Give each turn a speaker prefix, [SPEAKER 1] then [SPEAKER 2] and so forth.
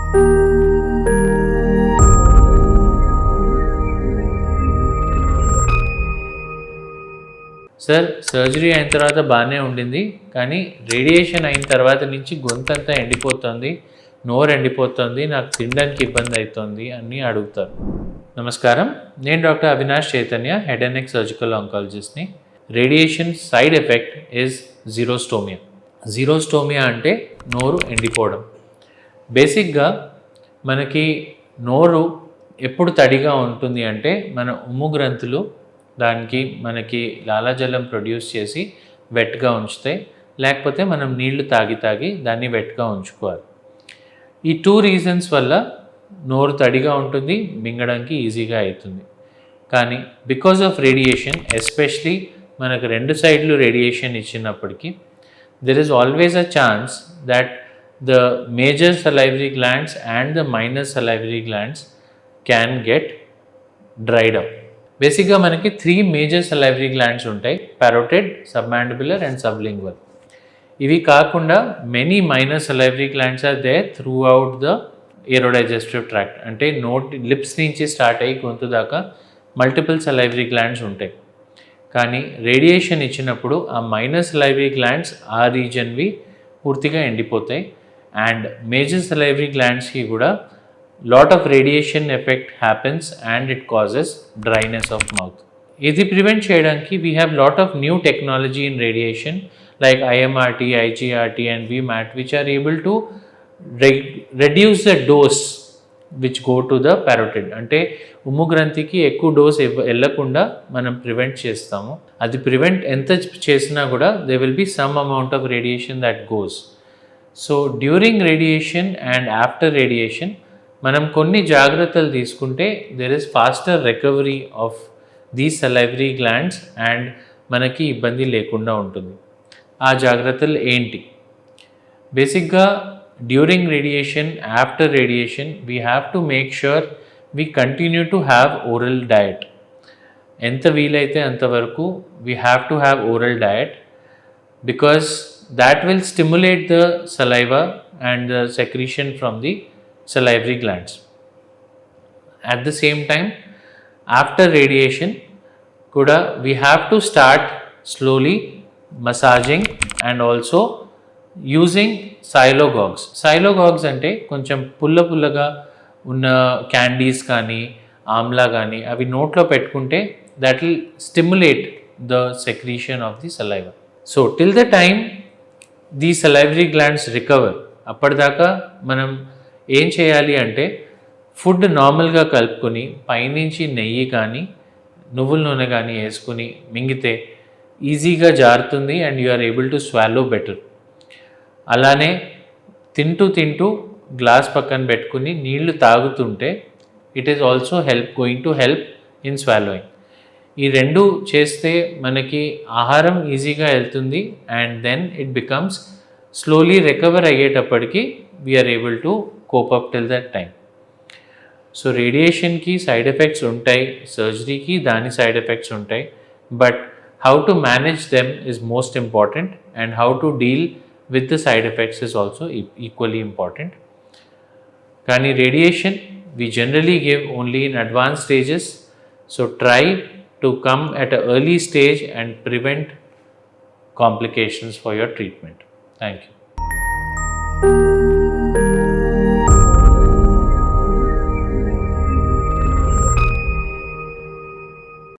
[SPEAKER 1] Sir, surgery అయిన తర్వాత బాగానే ఉండింది, కానీ రేడియేషన్ అయిన తర్వాత నుంచి గొంతంతా ఎండిపోతుంది, నోరు ఎండిపోతుంది, నాకు తినడానికి ఇబ్బంది అవుతుంది అని అడుగుతారు. నమస్కారం, నేను doctor Avinash Chaitanya, head and neck surgical ఆంకాలజిస్ట్ని. Radiation side effect is xerostomia. Xerostomia అంటే నోరు ఎండిపోవడం. బేసిక్గా మనకి నోరు ఎప్పుడు తడిగా ఉంటుంది అంటే మన ఉమ్ము గ్రంథులు దానికి మనకి లాలాజలం ప్రొడ్యూస్ చేసి వెట్గా ఉంచుతాయి, లేకపోతే మనం నీళ్లు తాగి దాన్ని వెట్గా ఉంచుకోవాలి. ఈ 2 రీజన్స్ వల్ల నోరు తడిగా ఉంటుంది, మింగడానికి ఈజీగా అవుతుంది. కానీ బికాజ్ ఆఫ్ రేడియేషన్, ఎస్పెషలీ మనకు 2 సైడ్లు రేడియేషన్ ఇచ్చినప్పటికీ there is always a chance that the major salivary glands and the minor salivary glands can get dried up. బేసిక్గా మనకి 3 మేజర్ salivary glands ఉంటాయి: parotid, submandibular and sublingual. ఇవి కాకుండా many minor salivary glands are there throughout the aerodigestive tract. అంటే lips నుంచి start అయ్యి గొంతు దాకా మల్టిపుల్ salivary glands ఉంటాయి. కానీ రేడియేషన్ ఇచ్చినప్పుడు ఆ మైనర్ salivary glands ఆ రీజన్వి పూర్తిగా ఎండిపోతాయి. అండ్ మేజర్ salivary glandsకి కూడా lot of radiation effect happens and it causes dryness of mouth. ఇది ప్రివెంట్ చేయడానికి we have lot of new technology in radiation like IMRT, IGRT and VMAT, which are able to reduce the dose which go to the parotid. అంటే ఉమ్ము గ్రంథికి ఎక్కువ dose వెళ్ళకుండా మనం prevent చేస్తాము. అది prevent ఎంత చేసినా కూడా they will be some amount of radiation that goes. So during radiation and after radiation మనం కొన్ని జాగ్రత్తలు తీసుకుంటే there is faster recovery of these salivary glands and మనకి ఇబ్బంది లేకుండా ఉంటుంది. ఆ జాగ్రత్తలు ఏంటి? బేసిక్గా during radiation, after radiation we have to make sure we continue to have oral diet. ఎంత వీలైతే అంతవరకు we have to have oral diet, because that will stimulate the saliva and the secretion from the salivary glands. At the same time, after radiation kuda we have to start slowly massaging and also using xylogogues. Xylogogues ante koncham pullaga unna candies kaani amla gaani avi notlo pettukunte that will stimulate the secretion of the saliva. So till the time the salivary glands recover, అప్పటిదాకా మనం ఏం చేయాలి అంటే food నార్మల్గా కలుపుకొని పైనుంచి నెయ్యి కానీ నువ్వుల నూనె కానీ వేసుకుని మింగితే ఈజీగా జారుతుంది and you are able to swallow better. అలానే తింటూ గ్లాస్ పక్కన పెట్టుకుని నీళ్లు తాగుతుంటే it is also going to help in swallowing. ఈ 2 చేస్తే మనకి ఆహారం ఈజీగా వెళ్తుంది and then it becomes slowly recover అయ్యేటప్పటికి we are able to cope up till that time. So రేడియేషన్కి సైడ్ ఎఫెక్ట్స్ ఉంటాయి, సర్జరీకి దాని సైడ్ ఎఫెక్ట్స్ ఉంటాయి, but how to manage them is most important and how to deal with the side effects is also equally important. కానీ radiation we generally give only in advance stages. So try to come at an early stage and prevent complications for your treatment. Thank you.